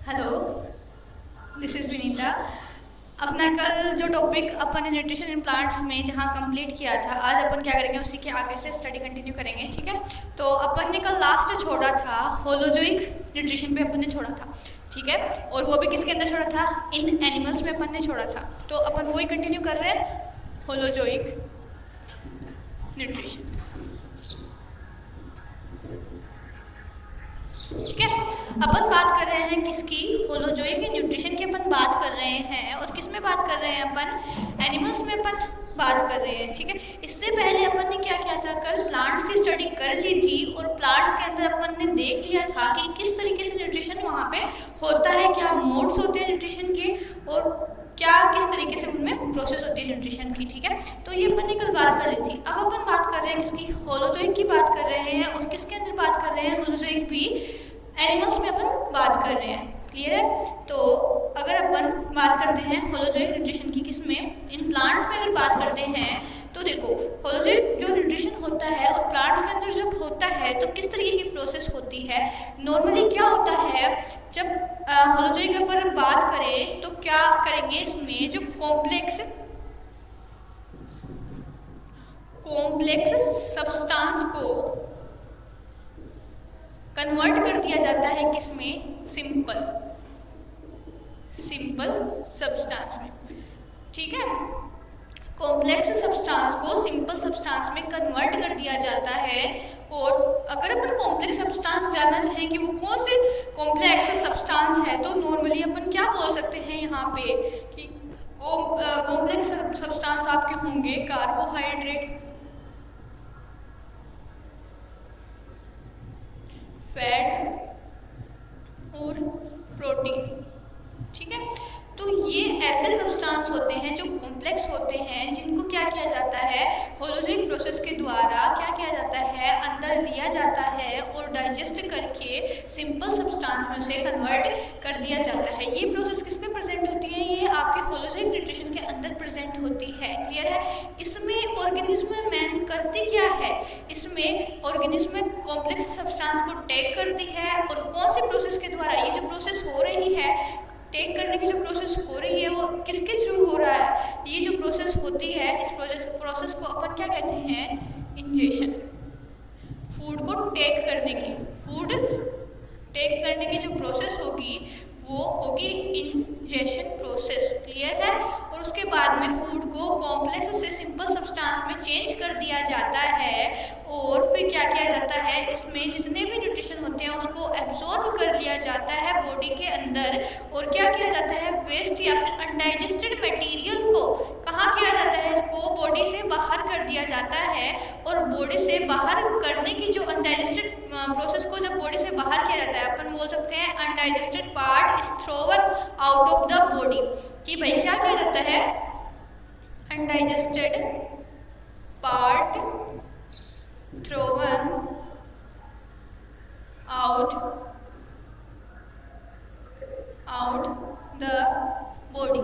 Hello, this is Vinita. अपना कल जो टॉपिक अपन ने न्यूट्रिशन इन प्लांट्स में जहाँ कंप्लीट किया था, आज अपन क्या करेंगे उसी के आगे से स्टडी कंटिन्यू करेंगे। ठीक है, तो अपन ने कल लास्ट छोड़ा था होलोजोइक न्यूट्रिशन पे अपन ने छोड़ा था। ठीक है, और वो भी किसके अंदर छोड़ा था? इन एनिमल्स में अपन ने छोड़ा था। तो अपन वही कंटिन्यू कर रहे हैं, होलोजोइक न्यूट्रिशन। ठीक है, अपन बात कर रहे हैं किसकी? होलोजोइक न्यूट्रिशन की अपन बात कर रहे हैं। और किस में बात कर रहे हैं अपन? एनिमल्स में अपन बात कर रहे हैं। ठीक है, इससे पहले अपन ने क्या किया था? कल प्लांट्स की स्टडी कर ली थी और प्लांट्स के अंदर अपन ने देख लिया था कि किस तरीके से न्यूट्रिशन वहाँ पे होता है, क्या मोड्स होते हैं न्यूट्रिशन के और क्या किस तरीके से उनमें प्रोसेस होती है न्यूट्रिशन की। ठीक है, तो ये अपन ने कल बात कर ली थी। अब अपन बात कर रहे हैं किसकी? होलोजोइक की बात कर रहे हैं। और किसके अंदर बात कर रहे हैं? होलोजोइक भी एनिमल्स में अपन बात कर रहे हैं। क्लियर है? तो अगर अपन बात करते हैं होलोजोइक न्यूट्रिशन की किसमें? इन प्लांट्स में अगर बात करते हैं तो देखो, होलोजोइक जो न्यूट्रिशन होता है और प्लांट्स के अंदर जब होता है तो किस तरीके की प्रोसेस होती है। नॉर्मली क्या होता है, जब होलोजोइक की अगर बात करें तो क्या करेंगे, इसमें जो कॉम्प्लेक्स सब्सटेंस को कन्वर्ट कर दिया जाता है किसमें? सिंपल सब्सटेंस में। ठीक है, कॉम्प्लेक्स सब्सटेंस को सिंपल सब्सटेंस में कन्वर्ट कर दिया जाता है। और अगर अपन कॉम्प्लेक्स सब्सटेंस जानना चाहें कि वो कौन से कॉम्प्लेक्स सब्सटेंस है, तो नॉर्मली अपन क्या बोल सकते हैं यहाँ पे कि कॉम्प्लेक्स सब्सटेंस आपके होंगे कार्बोहाइड्रेट, फैट और प्रोटीन। ठीक है, तो ये ऐसे सब्सटेंस होते हैं जो कॉम्प्लेक्स होते हैं, जिनको क्या किया जाता है? होलोजोइक प्रोसेस के द्वारा क्या किया जाता है? अंदर लिया जाता है और डाइजेस्ट करके सिंपल सब्सटेंस में उसे कन्वर्ट कर दिया जाता है। ये प्रोसेस किस में प्रेजेंट होती है? ये आपके होलोजोइक न्यूट्रिशन के अंदर प्रेजेंट होती है। क्लियर है? इसमें ऑर्गेनिज्म मैन करती क्या है? इसमें ऑर्गेनिज्म कॉम्प्लेक्स सब्सटेंस को टेक करती है। और कौन सी प्रोसेस के द्वारा? ये जो प्रोसेस हो रही है, टेक करने की जो प्रोसेस हो रही है, वो किसके थ्रू हो रहा है? ये जो प्रोसेस होती है, इस प्रोसेस को अपन क्या कहते हैं? इंजेशन। फूड को टेक करने की जो प्रोसेस होगी वो होगी इंजेशन प्रोसेस। क्लियर है? और उसके बाद में फूड को कॉम्प्लेक्स से सिंपल सब्सटेंस में चेंज कर दिया जाता है। और फिर क्या किया जाता है? इसमें जितने भी न्यूट्रिशन होते हैं उसको एब्जॉर्ब कर लिया जाता है बॉडी के अंदर। और क्या किया जाता है? वेस्ट या फिर अनडाइजेस्टेड मटेरियल को कहाँ किया जाता है? इसको बॉडी से बाहर कर दिया जाता है। और बॉडी से बाहर करने की जो अनडाइजेस्टेड प्रोसेस को जब बॉडी से बाहर किया जाता है, अपन बोल सकते हैं undigested part is thrown out of the body. कि भाई क्या किया जाता है? Undigested part thrown out the body.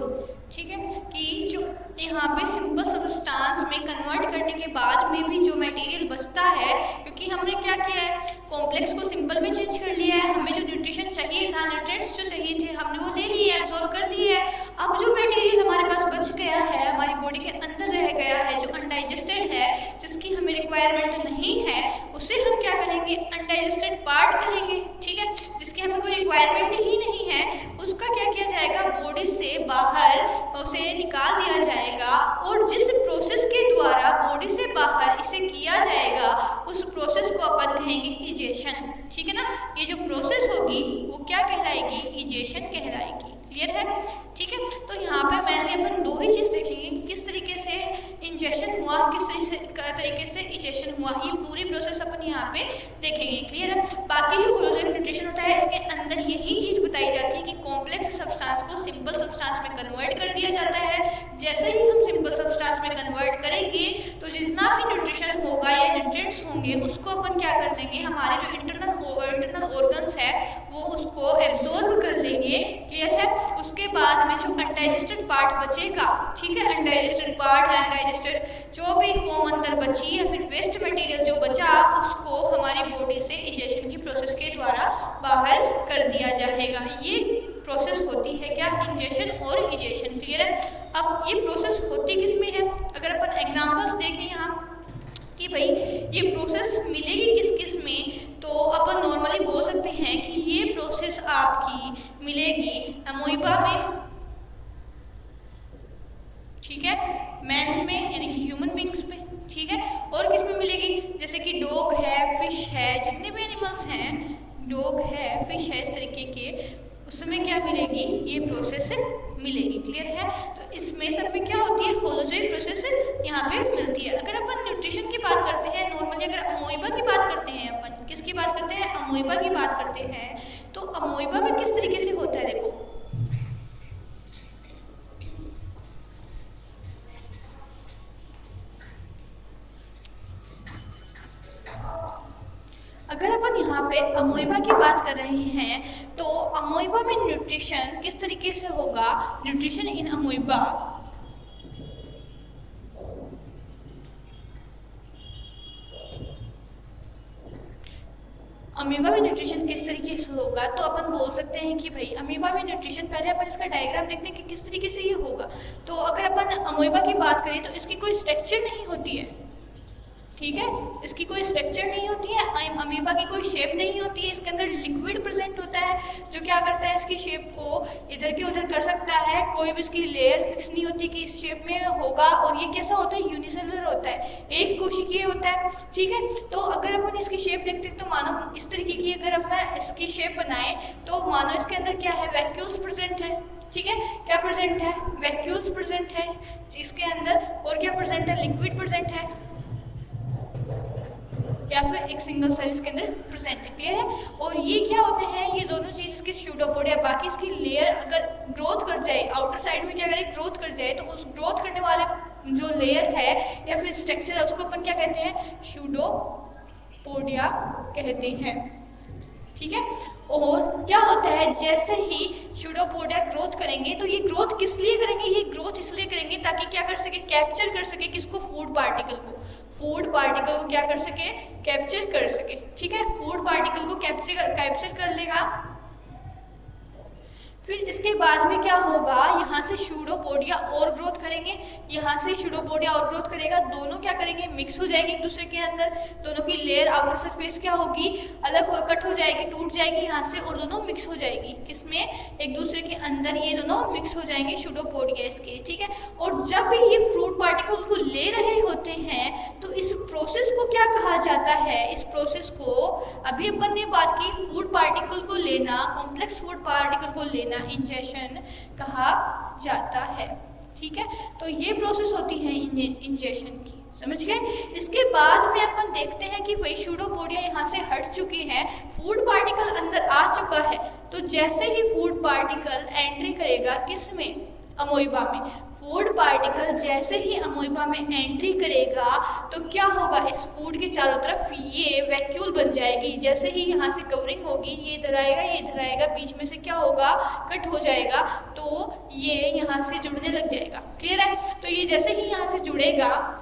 ठीक है, कि जो यहाँ पे सिंपल सब्सटेंस में कन्वर्ट करने के बाद में भी जो मटेरियल बचता है, क्योंकि हमने क्या किया है? कॉम्प्लेक्स को सिंपल में चेंज कर लिया है। हमें जो न्यूट्रिशन चाहिए था, न्यूट्रिएंट्स जो चाहिए थे, हमने वो ले लिए, एब्जॉर्ब कर लिए है। अब जो मटेरियल हमारे पास बच गया है, हमारी बॉडी के अंदर रह गया है, जो अनडाइजेस्टेड है, जिसकी हमें रिक्वायरमेंट नहीं है, उसे हम क्या कहेंगे? अनडाइजेस्टेड पार्ट कहेंगे। ठीक है, जिसकी हमें कोई रिक्वायरमेंट ही नहीं है, उसका क्या किया जाएगा? बॉडी से बाहर उसे निकाल दिया जाएगा। और जिस प्रोसेस के द्वारा बॉडी से बाहर इसे किया जाएगा, उस प्रोसेस को अपन कहेंगे इजेशन। ठीक है ना? ये जो प्रोसेस होगी वो क्या कहलाएगी? इजेशन कहलाएगी। क्लियर है? ठीक है, तो यहाँ पे मैंने अपन दो ही चीज़ देखेंगे कि किस तरीके से इंजेशन हुआ, किस तरीके से इजेशन हुआ। ये पूरी प्रोसेस अपन यहाँ पे देखेंगे। क्लियर है? बाकी जो होलोजोइक न्यूट्रिशन होता है, इसके अंदर यही चीज़ बताई जाती है कि कॉम्प्लेक्स सब्सटेंस को सिंपल सब्सटेंस में कन्वर्ट कर दिया जाता है। जैसे ही हम सिंपल सब्सटेंस में कन्वर्ट करेंगे तो जितना भी न्यूट्रिशन होगा या न्यूट्रिएंट्स होंगे, उसको अपन क्या कर लेंगे? हमारे जो इंटरनल ऑर्गन्स है वो उसको एब्जॉर्ब कर लेंगे। क्लियर है? उसके बाद में जो अनडाइजेस्टेड पार्ट बचेगा, ठीक है, अनडाइजेस्टेड पार्ट है, अनडाइजेस्टेड जो भी फॉर्म अंदर बची या फिर वेस्ट मटेरियल जो बचा, उसको हमारी बॉडी से इजेशन की प्रोसेस के द्वारा बाहर कर दिया जाएगा। ये प्रोसेस होती है क्या, इंजेशन और इजेशन। क्लियर है। अब ये प्रोसेस होती किस में है, अगर अपन एग्जांपल्स देखें यहाँ कि भाई ये प्रोसेस मिलेगी किस किस में, तो अपन नॉर्मली बोल सकते हैं कि ये प्रोसेस आपकी मिलेगी अमोइबा में, ठीक है, मैंस में यानी कि ह्यूमन बींग्स में, ठीक है। और किस में मिलेगी, जैसे कि डॉग है, फिश है, जितने भी एनिमल्स हैं, डॉग है, फिश है, इस तरीके के, उसमें क्या मिलेगी, ये प्रोसेस मिलेगी। क्लियर है। तो इसमें सब में क्या होती है, होलोजोइक प्रोसेस यहाँ पे मिलती है। अगर अपन न्यूट्रिशन की बात करते हैं, नॉर्मली अगर अमोइबा की बात करते हैं, अपन किसकी बात करते हैं, अमोइबा की बात करते हैं, तो अमोइबा में किस तरीके से होता है, देखो अगर अपन यहाँ पे अमोइबा की बात कर रहे हैं, तो अमोइबा में न्यूट्रिशन किस तरीके से होगा, न्यूट्रिशन इन अमोइबा अमीबा में न्यूट्रिशन किस तरीके से होगा, तो अपन बोल सकते हैं कि भाई अमीबा में न्यूट्रिशन, पहले अपन इसका डायग्राम देखते हैं कि किस तरीके से ये होगा। तो अगर अपन अमीबा की बात करें तो इसकी कोई स्ट्रक्चर नहीं होती है, ठीक है, इसकी कोई स्ट्रक्चर नहीं होती है, अमीबा की कोई शेप नहीं होती है, इसके अंदर लिक्विड प्रेजेंट होता है जो क्या करता है, इसकी शेप को इधर के उधर कर सकता है, कोई भी इसकी लेयर फिक्स नहीं होती कि इस शेप में होगा। और ये कैसा होता है, यूनिसेलुलर होता है, एक कोशिकीय होता है, ठीक है। तो अगर अपन इसकी शेप देखते हैं तो मानो इस तरीके की अगर अपन इसकी शेप बनाए तो मानो इसके अंदर क्या है, वैक्यूल्स प्रेजेंट है, ठीक है, क्या प्रेजेंट है, वैक्यूल्स प्रेजेंट है इसके अंदर, और क्या प्रेजेंट है, लिक्विड प्रेजेंट है, या फिर एक सिंगल सेल इसके अंदर प्रेजेंट है। क्लियर है। और ये क्या होते हैं, ये दोनों चीज इसकी स्यूडोपोडिया, बाकी इसकी लेयर अगर ग्रोथ कर जाए, आउटर साइड में क्या करे, ग्रोथ कर जाए, तो उस ग्रोथ करने वाले जो लेयर है या फिर स्ट्रक्चर है उसको अपन क्या कहते हैं, स्यूडोपोडिया कहते हैं, ठीक है। और क्या होता है, जैसे ही स्यूडोपोडिया ग्रोथ करेंगे, तो ये ग्रोथ किस लिए करेंगे, ये ग्रोथ इसलिए करेंगे ताकि क्या कर सके, कैप्चर कर सके किसको, फूड पार्टिकल को, फूड पार्टिकल को क्या कर सके, कैप्चर कर सके, ठीक है। फूड पार्टिकल को कैप्चर कर लेगा, फिर इसके बाद में क्या होगा, यहाँ से स्यूडोपोडिया और ग्रोथ करेंगे, यहाँ से स्यूडोपोडिया और ग्रोथ करेगा, दोनों क्या करेंगे, मिक्स हो जाएंगे एक दूसरे के अंदर, दोनों की लेयर आउटर सरफेस क्या होगी, अलग हो, कट हो जाएगी, टूट जाएगी यहाँ से, और दोनों मिक्स हो जाएगी किसमें, एक दूसरे के अंदर, ये दोनों मिक्स हो जाएंगे स्यूडोपोडिया इसके, ठीक है। और जब भी ये फ्रूट पार्टिकल को ले रहे होते हैं तो इस प्रोसेस को क्या कहा जाता है, इस प्रोसेस को अभी अपन ने बात की, फूड पार्टिकल को लेना, कॉम्प्लेक्स फूड पार्टिकल को लेना इंजेशन कहा जाता है, ठीक है। तो ये प्रोसेस होती है इंजेशन की, समझ गए। इसके बाद में अपन देखते हैं कि वही स्यूडोपोडिया यहाँ से हट चुकी है, फूड पार्टिकल अंदर आ चुका है, तो जैसे ही फूड पार्टिकल एंट्री करेगा किस में, अमोइबा में, फूड पार्टिकल जैसे ही अमोइबा में एंट्री करेगा तो क्या होगा, इस फूड के चारों तरफ ये वैक्यूल बन जाएगी, जैसे ही यहाँ से कवरिंग होगी, ये इधर आएगा, ये इधर आएगा, बीच में से क्या होगा, कट हो जाएगा, तो ये यहाँ से जुड़ने लग जाएगा। क्लियर है। तो ये जैसे ही यहाँ से जुड़ेगा,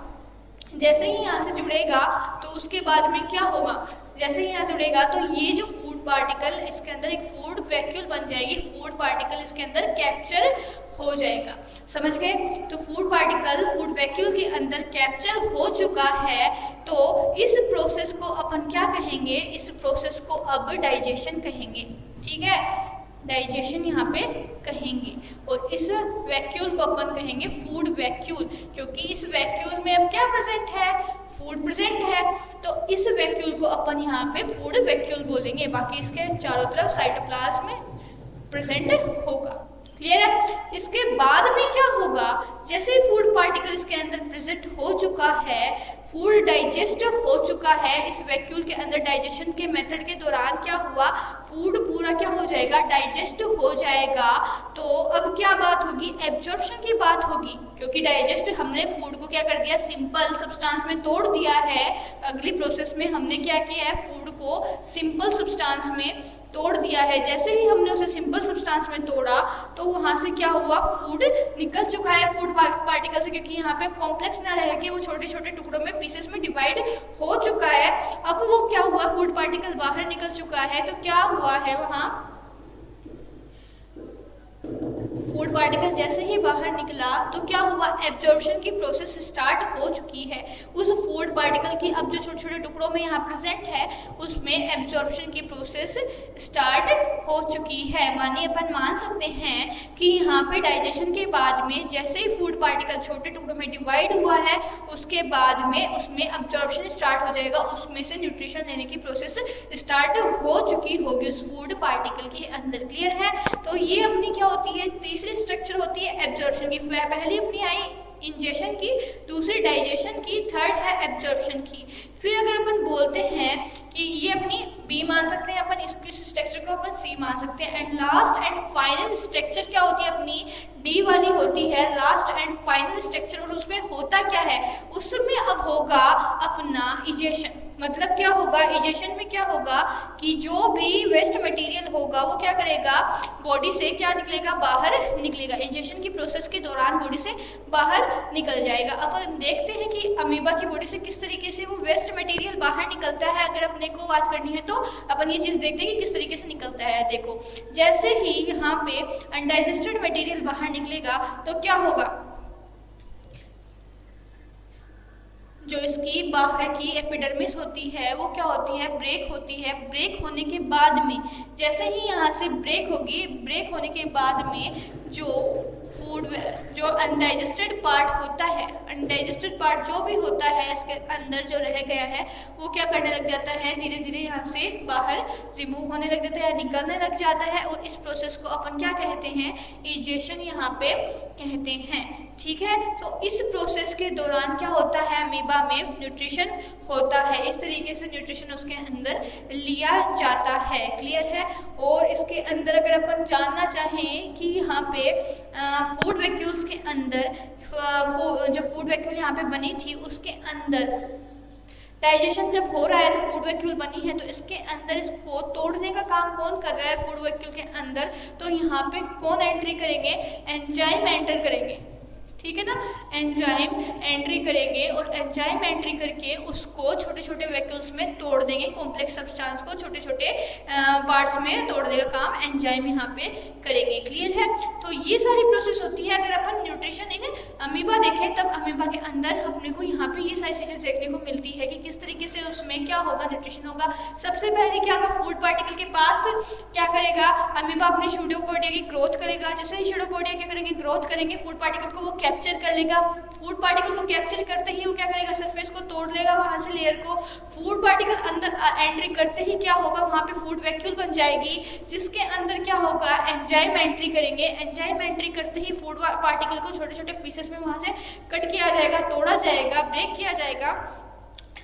जैसे ही यहाँ से जुड़ेगा तो उसके बाद में क्या होगा, जैसे ही यहाँ जुड़ेगा तो ये जो फूड पार्टिकल इसके अंदर एक फूड वैक्यूल बन जाएगी, फूड पार्टिकल इसके अंदर कैप्चर हो जाएगा, समझ गए। तो फूड पार्टिकल फूड वैक्यूल के अंदर कैप्चर हो चुका है, तो इस प्रोसेस को अपन क्या कहेंगे, इस प्रोसेस को अब डाइजेशन कहेंगे, ठीक है, डाइजेशन यहाँ पे कहेंगे। और इस वैक्यूल को अपन कहेंगे फूड वैक्यूल, क्योंकि इस वैक्यूल में अब क्या प्रेजेंट है, फूड प्रेजेंट है, तो इस वैक्यूल को अपन यहाँ पे फूड वैक्यूल बोलेंगे, बाकी इसके चारों तरफ साइटोप्लाज्म में प्रेजेंट होगा। क्लियर है। इसके बाद में क्या होगा, जैसे ही फूड पार्टिकल इसके अंदर प्रेजेंट हो चुका है, फूड डाइजेस्ट हो चुका है, इस वैक्यूल के अंदर डाइजेशन के मेथड के दौरान क्या हुआ, फूड पूरा क्या हो जाएगा, डाइजेस्ट हो जाएगा। तो अब क्या बात होगी, एब्जॉर्प्शन की बात होगी, क्योंकि डाइजेस्ट हमने फूड को क्या कर दिया, सिंपल सब्सटेंस में तोड़ दिया है। अगली प्रोसेस में हमने क्या किया है, फूड को सिंपल सब्सटेंस में तोड़ दिया है। जैसे ही हमने उसे सिंपल सब्सटेंस में तोड़ा तो वहाँ से क्या हुआ, फूड निकल चुका है फूड पार्टिकल से, क्योंकि यहाँ पे कॉम्प्लेक्स ना रह के वो छोटे छोटे टुकड़ों में, पीसेस में डिवाइड हो चुका है। अब वो क्या हुआ, फूड पार्टिकल बाहर निकल चुका है, तो क्या हुआ है वहाँ, फूड पार्टिकल जैसे ही बाहर निकला तो क्या हुआ, एब्जॉर्प्शन की प्रोसेस स्टार्ट हो चुकी है। उस फूड पार्टिकल की अब जो छोटे छोटे टुकड़ों में यहाँ प्रेजेंट है उसमें एब्जॉर्प्शन की प्रोसेस स्टार्ट हो चुकी है। मानिए अपन मान सकते हैं कि यहाँ पे डाइजेशन के बाद में जैसे ही फूड पार्टिकल छोटे टुकड़ों में डिवाइड हुआ है उसके बाद में उसमें एब्जॉर्प्शन स्टार्ट हो जाएगा, उसमें से न्यूट्रिशन लेने की प्रोसेस स्टार्ट हो चुकी होगी उस फूड पार्टिकल के अंदर। क्लियर है? तो ये अपनी क्या होती है, तीसरी स्ट्रक्चर होती है एब्जॉर्प्शन की। पहली अपनी आई इंजेशन की, दूसरी डाइजेशन की, थर्ड है एब्जॉर्प्शन की। फिर अगर अपन बोलते हैं कि ये अपनी बी मान सकते हैं अपन, इस स्ट्रक्चर को अपन सी मान सकते हैं। And last and final structure क्या होती है अपनी, डी वाली होती है लास्ट एंड फाइनल स्ट्रक्चर। और उसमें होता क्या है, उसमें अब होगा अपना इजेशन। मतलब क्या होगा, इजेशन में क्या होगा कि जो भी वेस्ट मटेरियल होगा वो क्या करेगा, बॉडी से क्या निकलेगा, बाहर निकलेगा। इजेशन की प्रोसेस के दौरान बॉडी से बाहर निकल जाएगा। अब देखते हैं कि अमीबा की बॉडी से किस तरीके से वो वेस्ट मटेरियल बाहर निकलता है। अगर अपने को बात करनी है तो अपन ये चीज़ देखते हैं कि किस तरीके से निकलता है। देखो, जैसे ही यहाँ पे अनडाइजेस्टेड मटेरियल बाहर निकलेगा तो क्या होगा, जो इसकी बाहर की एपिडर्मिस होती है वो क्या होती है, ब्रेक होती है। ब्रेक होने के बाद में जैसे ही यहाँ से ब्रेक होगी, ब्रेक होने के बाद में जो अनडाइजेस्टेड पार्ट होता है, अनडाइजेस्टेड पार्ट जो भी होता है इसके अंदर जो रह गया है वो क्या करने लग जाता है, धीरे धीरे यहाँ से बाहर रिमूव होने लग जाता है, निकलने लग जाता है। और इस प्रोसेस को अपन क्या कहते हैं, इजेशन यहाँ पे कहते हैं। ठीक है, तो इस प्रोसेस के दौरान क्या होता है, अमीबा में न्यूट्रिशन होता है। इस तरीके से न्यूट्रिशन उसके अंदर लिया जाता है। क्लियर है? और इसके अंदर अगर अपन जानना चाहें कि यहाँ पे फूड वैक्यूल्स के अंदर जो फूड वैक्यूल यहाँ पे बनी थी उसके अंदर डाइजेशन जब हो रहा है तो फूड वैक्यूल बनी है, तो इसके अंदर इसको तोड़ने का काम कौन कर रहा है फूड वैक्यूल के अंदर, तो यहाँ पे कौन एंट्री करेंगे, एंजाइम एंटर करेंगे। ठीक है ना, एंजाइम एंट्री करेंगे और एंजाइम एंट्री करके उसको छोटे छोटे वैक्यूल्स में तोड़ देंगे। कॉम्प्लेक्स सब्सटेंस को छोटे छोटे पार्ट्स में तोड़ने का काम एंजाइम यहाँ पे करेंगे। क्लियर है? तो ये सारी प्रोसेस होती है। अगर अपन न्यूट्रिशन इन अमीबा देखें तब अमीबा के अंदर अपने को यहाँ पे ये सारी चीज़ें देखने को मिलती है कि किस तरीके से उसमें क्या होगा, न्यूट्रिशन होगा। सबसे पहले क्या होगा, फूड पार्टिकल के पास क्या करेगा, अमीबा अपनी सूडोपोडिया की ग्रोथ करेगा। जैसे ही सूडोपोडिया क्या करेंगे, ग्रोथ करेंगे, फूड पार्टिकल को वो कैप्चर कर लेगा। फूड पार्टिकल को कैप्चर करते ही वो क्या करेगा, सरफेस को तोड़ लेगा वहां से लेयर को। फूड पार्टिकल अंदर एंट्री करते ही क्या होगा, वहां पे फूड वैक्यूल बन जाएगी जिसके अंदर क्या होगा, एंजाइम एंट्री करेंगे। एंजाइम एंट्री करते ही फूड पार्टिकल को छोटे छोटे पीसेस में वहां से कट किया जाएगा, तोड़ा जाएगा, ब्रेक किया जाएगा।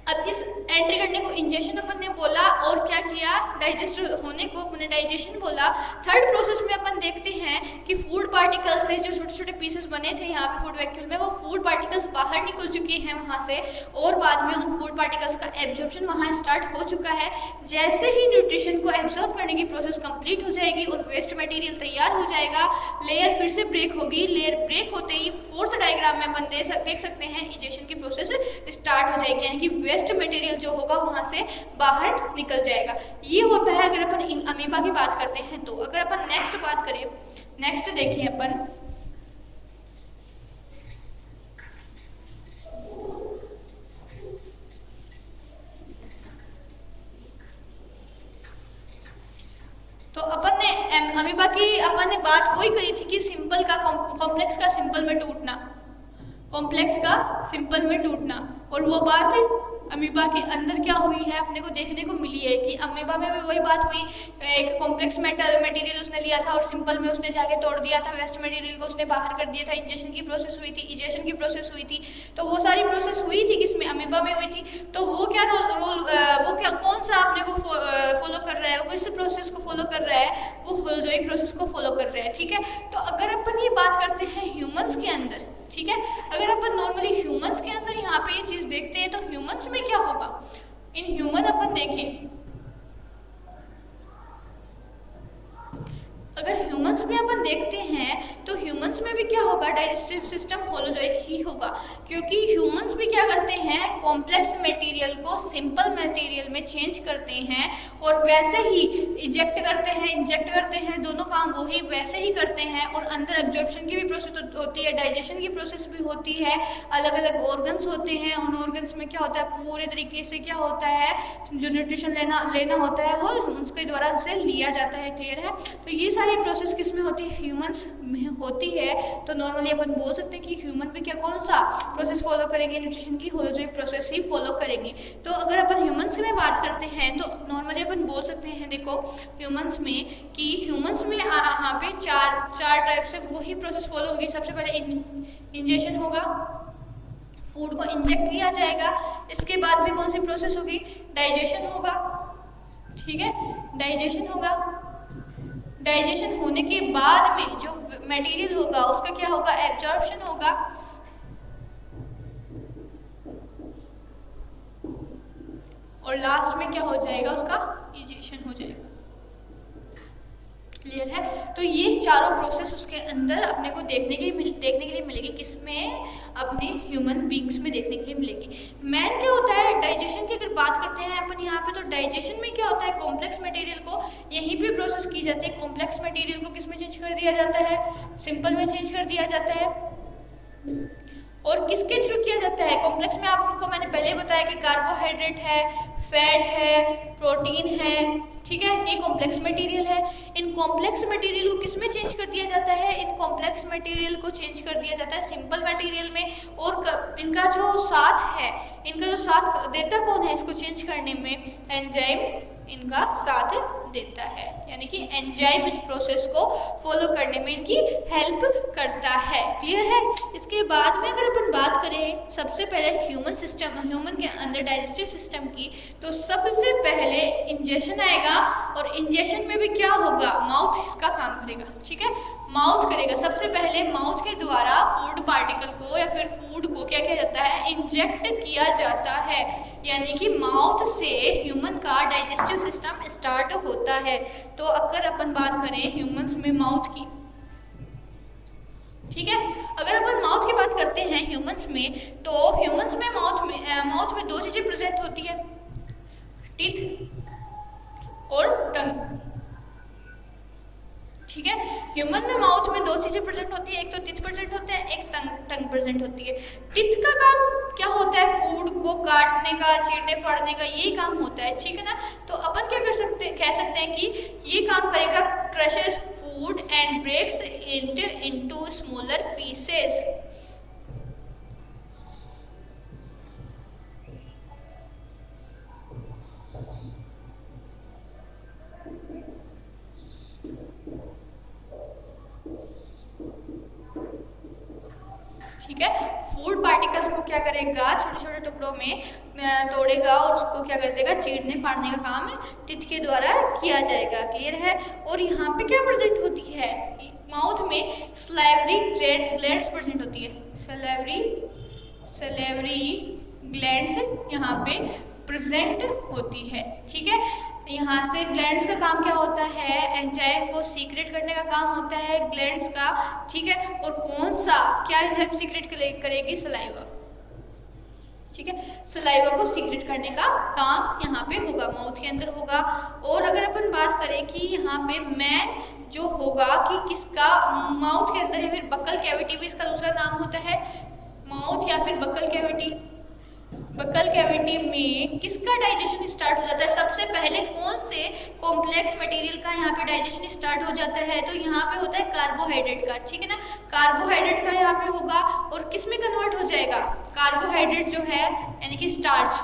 अब इस एंट्री करने को इंजेक्शन अपन ने बोला और क्या किया, डाइजेस्ट होने को अपने डाइजेशन बोला। थर्ड प्रोसेस में अपन देखते हैं कि फूड पार्टिकल्स से जो छोटे छोटे पीसेस बने थे यहाँ पे फूड वैक्यूल में, वो फूड पार्टिकल्स बाहर निकल चुके हैं वहाँ से और बाद में उन फूड पार्टिकल्स का एब्जॉर्प्शन वहाँ स्टार्ट हो चुका है। जैसे ही न्यूट्रिशन को एब्जॉर्ब करने की प्रोसेस कंप्लीट हो जाएगी और वेस्ट मटेरियल तैयार हो जाएगा, लेयर फिर से ब्रेक होगी। लेयर ब्रेक होते ही फोर्थ डायग्राम में अपन देख सकते हैं इजेशन की प्रोसेस स्टार्ट हो जाएगी, यानी कि वेस्ट मटेरियल जो होगा वहां से बाहर निकल जाएगा। ये होता है अगर अपन अमीबा की बात करते हैं तो। अगर अपन नेक्स्ट बात करें, नेक्स्ट देखिए अपन तो अपन ने अमीबा की अपन ने बात वही करी थी कि सिंपल का कॉम्प्लेक्स का सिंपल में टूटना, कॉम्प्लेक्स का सिंपल में टूटना। और वो बात अमीबा के अंदर क्या हुई है अपने को देखने को मिली है कि अमीबा में भी वही बात हुई। एक कॉम्प्लेक्स मटेरियल उसने लिया था और सिंपल में उसने जाके तोड़ दिया था, वेस्ट मटेरियल को उसने बाहर कर दिया था। इंजेक्शन की प्रोसेस हुई थी, इजेशन की प्रोसेस हुई थी। तो वो सारी प्रोसेस हुई थी किसमें, अमीबा में हुई थी। तो वो क्या कौन सा अपने को फॉलो कर रहा है, वो किस प्रोसेस को फॉलो कर रहा है, वो होलोजोइक प्रोसेस को फॉलो कर रहा है। ठीक है, तो अगर अपन ये बात करते हैं ह्यूमंस के अंदर, ठीक है, अगर अपन नॉर्मली ह्यूमंस के अंदर यहाँ पे ये चीज देखते हैं तो ह्यूमंस में क्या होगा, इन ह्यूमन अपन देखें अगर ह्यूमंस में अपन देखते हैं तो ह्यूमंस में भी क्या होगा, डाइजेस्टिव सिस्टम होलोजोइक ही होगा, क्योंकि ह्यूमंस भी क्या करते हैं, कॉम्प्लेक्स मटेरियल को सिंपल मटेरियल में चेंज करते हैं और वैसे ही इंजेक्ट करते हैं, दोनों काम वो ही वैसे ही करते हैं। और अंदर एब्जॉर्प्शन की भी प्रोसेस होती है, डाइजेशन की प्रोसेस भी होती है, अलग अलग ऑर्गन्स होते हैं, उन ऑर्गन्स में क्या होता है, पूरे तरीके से क्या होता है, जो न्यूट्रिशन लेना होता है वो उसके द्वारा उसे लिया जाता है। क्लियर है? तो ये सारी प्रोसेस किस में होती है, ह्यूमंस में होती है। तो नॉर्मली अपन बोल सकते हैं कि ह्यूमन में क्या कौन सा प्रोसेस फॉलो करेंगे, न्यूट्रिशन की होलोजोइक प्रोसेस ही फॉलो करेंगे। तो अगर अपन ह्यूमंस में बात करते हैं तो नॉर्मली अपन बोल सकते हैं, देखो ह्यूमंस में यहाँ पे चार टाइप से वही प्रोसेस फॉलो होगी। सबसे पहले इंजेक्शन होगा, फूड को इंजेक्ट किया जाएगा। इसके बाद में कौन सी प्रोसेस होगी, डाइजेशन होगा। ठीक है, डाइजेशन होने के बाद में जो मटेरियल होगा उसका क्या होगा, एब्जॉर्प्शन होगा। और लास्ट में क्या हो जाएगा, उसका इंजेक्शन हो जाएगा। क्लियर है? तो ये चारों प्रोसेस उसके अंदर अपने को देखने के लिए मिलेगी, किसमें, अपने ह्यूमन बींग्स में देखने के लिए मिलेगी। मैन क्या होता है, डाइजेशन की अगर बात करते हैं अपन यहाँ पे, तो डाइजेशन में क्या होता है, कॉम्प्लेक्स मटेरियल को यहीं पे प्रोसेस की जाती है। कॉम्प्लेक्स मटेरियल को किस में चेंज कर दिया जाता है, सिंपल में चेंज कर दिया जाता है। और किसके थ्रू किया जाता है, कॉम्प्लेक्स में आपको मैंने पहले बताया कि कार्बोहाइड्रेट है, फैट है, प्रोटीन है। ठीक है, ये कॉम्प्लेक्स मटेरियल है। इन कॉम्प्लेक्स मटेरियल को किस में चेंज कर दिया जाता है, इन कॉम्प्लेक्स मटेरियल को चेंज कर दिया जाता है सिंपल मटेरियल में। और इनका जो साथ देता कौन है इसको चेंज करने में, एंजाइम इनका साथ देता है, यानी कि एंजाइम इस प्रोसेस को फॉलो करने में इनकी हेल्प करता है। क्लियर है? इसके बाद में अगर अपन बात करें सबसे पहले ह्यूमन के अंदर डाइजेस्टिव सिस्टम की, तो सबसे पहले इंजेक्शन आएगा। और इंजेक्शन में भी क्या होगा, माउथ इसका काम करेगा। ठीक है, माउथ करेगा। सबसे पहले माउथ के द्वारा फूड पार्टिकल को या फिर फूड को क्या किया जाता है, इंजेक्ट किया जाता है, यानी कि माउथ से ह्यूमन का डाइजेस्टिव सिस्टम स्टार्ट होता है। तो अगर अपन बात करें ह्यूमंस में माउथ की, ठीक है, अगर अपन माउथ की बात करते हैं ह्यूमंस में, तो ह्यूमंस में माउथ में दो चीजें प्रेजेंट होती है, टीथ और टंग। ठीक है, ह्यूमन में माउथ में दो चीजें प्रेजेंट होती है, एक तो टीथ प्रेजेंट होते हैं, एक टंग प्रेजेंट होती है। टीथ का काम क्या होता है, फूड को काटने का, चीरने फाड़ने का, यही काम होता है। ठीक है ना? तो अपन क्या कह सकते हैं कि ये काम करेगा, crushes food and breaks it into smaller pieces. ठीक है, फूड पार्टिकल्स को क्या करेगा, छोटे छोटे टुकड़ों में तोड़ेगा और उसको क्या कर देगा, चीरने फाड़ने का काम टीथ के द्वारा किया जाएगा। क्लियर है? और यहाँ पे क्या प्रेजेंट होती है, माउथ में सलाइवरी ग्लैंड्स प्रेजेंट होती है। सलाइवरी ग्लैंड्स यहाँ पे प्रेजेंट होती है। ठीक है, यहाँ से ग्लैंड्स का काम क्या होता है, एंजाइम को सीक्रेट करने का काम होता है ग्लैंड्स का। ठीक है, और कौन सा क्या एंजाइम सीक्रेट करेगी, सलाइवा। ठीक है, सलाइवा को सीक्रेट करने का काम यहाँ पे होगा, माउथ के अंदर होगा। और अगर अपन बात करें कि यहाँ पे मैन जो होगा कि किसका, माउथ के अंदर या फिर बक्कल कैविटी भी इसका दूसरा नाम होता है, माउथ या फिर बक्कल कैविटी। बक्कल कैविटी में किसका डाइजेशन स्टार्ट हो जाता है, सबसे पहले कौन से कॉम्प्लेक्स मटेरियल का यहाँ पे डाइजेशन स्टार्ट हो जाता है, तो यहाँ पे होता है कार्बोहाइड्रेट का। ठीक है ना, कार्बोहाइड्रेट का यहाँ पे होगा और किस में कन्वर्ट हो जाएगा, कार्बोहाइड्रेट जो है यानी कि स्टार्च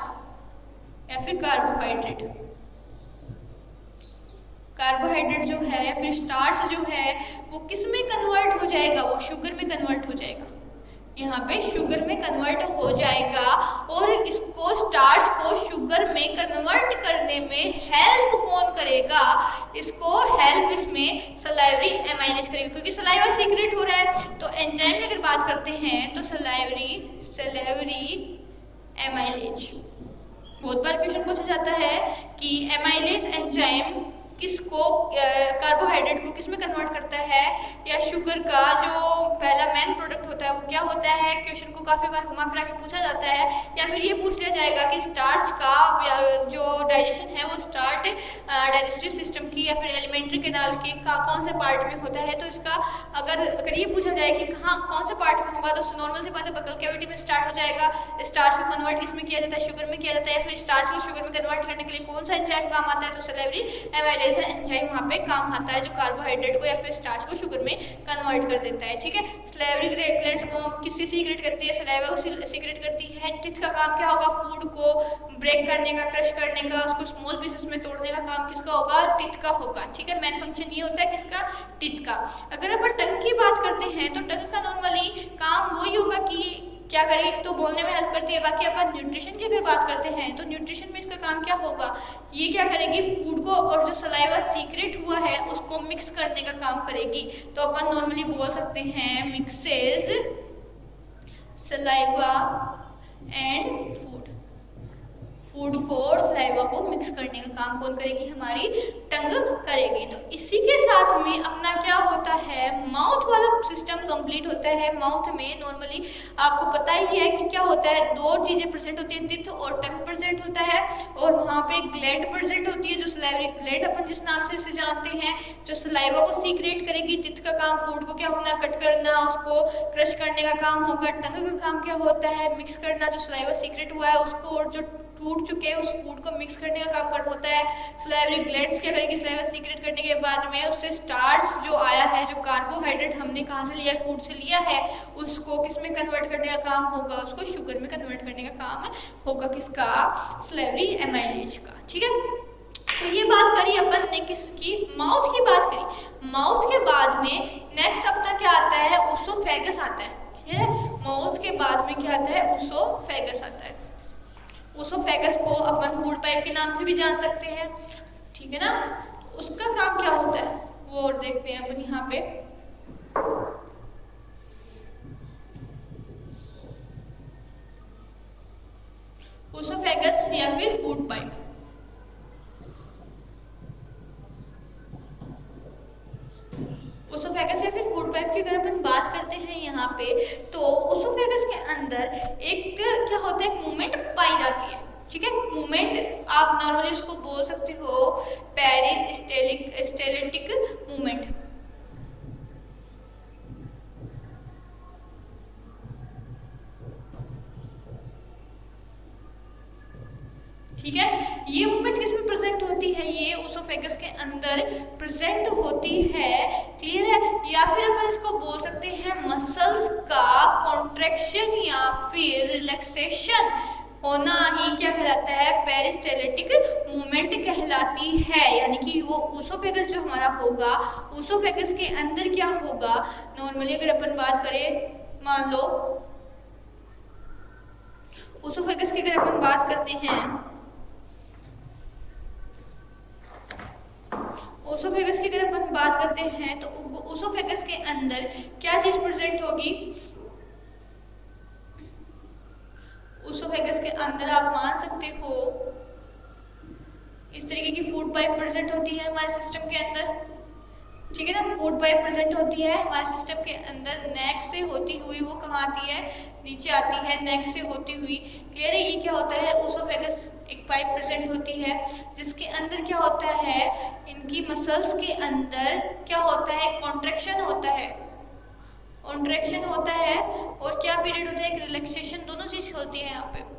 या फिर कार्बोहाइड्रेट जो है या फिर स्टार्च जो है वो किस में कन्वर्ट हो जाएगा, वो शुगर में कन्वर्ट हो जाएगा। यहाँ पे शुगर में कन्वर्ट हो जाएगा और इसको, स्टार्च को शुगर में कन्वर्ट करने में हेल्प कौन करेगा, इसको हेल्प इसमें सलाइवरी एमाइलेज करेगा, क्योंकि सलाइवा सीक्रेट हो रहा है। तो एंजाइम की अगर बात करते हैं तो सलाइवरी एमाइलेज, बहुत बार क्वेश्चन पूछा जाता है कि एमाइलेज एंजाइम किसको कार्बोहाइड्रेट को किस में कन्वर्ट करता है, या शुगर का जो पहला मेन प्रोडक्ट होता है वो क्या होता है। क्वेश्चन को काफ़ी बार घुमा फिरा के पूछा जाता है। या फिर ये पूछ लिया जाएगा कि स्टार्च का जो डाइजेशन है वो स्टार्ट डाइजेस्टिव सिस्टम की या फिर एलिमेंट्री कैनाल के कौन से पार्ट में होता है। तो इसका अगर ये पूछा जाए कि कहाँ कौन से पार्ट में होगा तो नॉर्मल सी बात है बकल कैविटी में स्टार्ट हो जाएगा। स्टार्च को कन्वर्ट किस में किया जाता है, शुगर में किया जाता है। या फिर स्टार्च को शुगर में कन्वर्ट करने के लिए कौन सा एंजाइम काम आता है, तो सलाइवरी एमाइलेज एंजाइम वहाँ पे काम आता है जो कार्बोहाइड्रेट को या फिर स्टार्च को शुगर में कन्वर्ट कर देता है। ठीक है, सलाइवरी ग्लैंड्स को किससे सीक्रेट करती है, सलाइवा को सीक्रेट करती है। टीथ का काम क्या होगा, फूड को ब्रेक करने का, क्रश करने का, उसको स्मॉल पीसेस में तोड़ने का काम किसका होगा, टीथ का होगा। ठीक है, मेन फंक्शन ये होता है किसका, टीथ का। अगर अपन टंग की बात करते हैं तो टंग का नॉर्मली काम वही होगा कि क्या करेगी, तो बोलने में हेल्प करती है। बाकी अपन न्यूट्रिशन की अगर बात करते हैं तो न्यूट्रिशन में इसका काम क्या होगा, ये क्या करेगी, फूड को और जो सलाइवा सीक्रेट हुआ है उसको मिक्स करने का काम करेगी। तो अपन नॉर्मली बोल सकते हैं mixes saliva and food. Food को और सलाइवा को मिक्स करने का काम कौन करेगी, हमारी टंग करेगी। तो इसी के साथ में अपना क्या होता है, माउथ वाला सिस्टम कंप्लीट होता है। माउथ में नॉर्मली आपको पता ही है कि क्या होता है, दो चीज़ें प्रेजेंट होती हैं, टीथ और टंग प्रेजेंट होता है। और वहाँ पे एक ग्लैंड प्रेजेंट होती है जो सलाइवरी ग्लैंड अपन जिस नाम से इसे जानते हैं, जो सलाइवा को सीक्रेट करेगी। टीथ का काम फूड को क्या होना, कट करना, उसको क्रश करने का काम होगा। टंग का काम क्या होता है, मिक्स करना, जो सलाइवा सीक्रेट हुआ है उसको और जो टूट चुके हैं उस फूड को मिक्स करने का काम करना होता है। सलाइवरी ग्लैंड्स क्या करेगी, सलाइवा सीक्रेट करने के बाद में उससे स्टार्च जो आया है, जो कार्बोहाइड्रेट हमने कहाँ से लिया है, फूड से लिया है, उसको किस में कन्वर्ट करने का काम होगा, उसको शुगर में कन्वर्ट करने का काम होगा किसका, सलाइवरी एमाइलेज का। ठीक है, तो ये बात करी अपन ने किसकी, माउथ की बात करी। माउथ के बाद में नेक्स्ट अपना क्या आता है, ओसोफेगस आता है। ठीक है, माउथ के बाद में क्या आता है, ओसोफेगस आता है। ओसोफेगस को अपन फूड पाइप के नाम से भी जान सकते हैं। ठीक है ना, उसका काम क्या होता है वो और देखते हैं अपन यहाँ पे। ओसोफेगस या फिर फूड पाइप, ओसोफेगस या फिर फूड पाइप की अगर अपन बात करते हैं यहाँ पे, तो ओसोफेगस के अंदर एक क्या होता है, एक मूवमेंट पाई जाती है। ठीक है, मूवमेंट आप नॉर्मली उसको बोल सकते हो पेरिस्टेलिटिक मूवमेंट। ठीक है, ये मूवमेंट किस में प्रेजेंट होती है, ये ओसोफेगस के अंदर प्रेजेंट होती है। क्लियर है, या फिर अपन इसको बोल सकते हैं मसल्स का कॉन्ट्रैक्शन या फिर रिलैक्सेशन होना ही क्या कहलाता है, पेरिस्टेलिटिक मूवमेंट कहलाती है। यानी कि वो ओसोफेगस जो हमारा होगा, ओसोफेगस के अंदर क्या होगा, नॉर्मली अगर अपन बात करें, मान लो ओसोफेगस की अगर अपन बात करते हैं, ओसोफेगस की अगर अपन बात करते हैं तो ओसोफेगस के अंदर क्या चीज प्रेजेंट होगी, ओसोफेगस के अंदर आप मान सकते हो इस तरीके की फूड पाइप प्रेजेंट होती है हमारे सिस्टम के अंदर। ठीक है ना, फूड पाइप प्रेजेंट होती है हमारे सिस्टम के अंदर, नेक से होती हुई वो कहाँ आती है, नीचे आती है, नेक से होती हुई। क्लियर है, ये क्या होता है, ओसोफेगस एक पाइप प्रेजेंट होती है जिसके अंदर क्या होता है, इनकी मसल्स के अंदर क्या होता है, कॉन्ट्रैक्शन होता है, कॉन्ट्रैक्शन होता है और क्या पीरियड होता है, एक रिलैक्सेशन, दोनों चीज होती है यहाँ पे,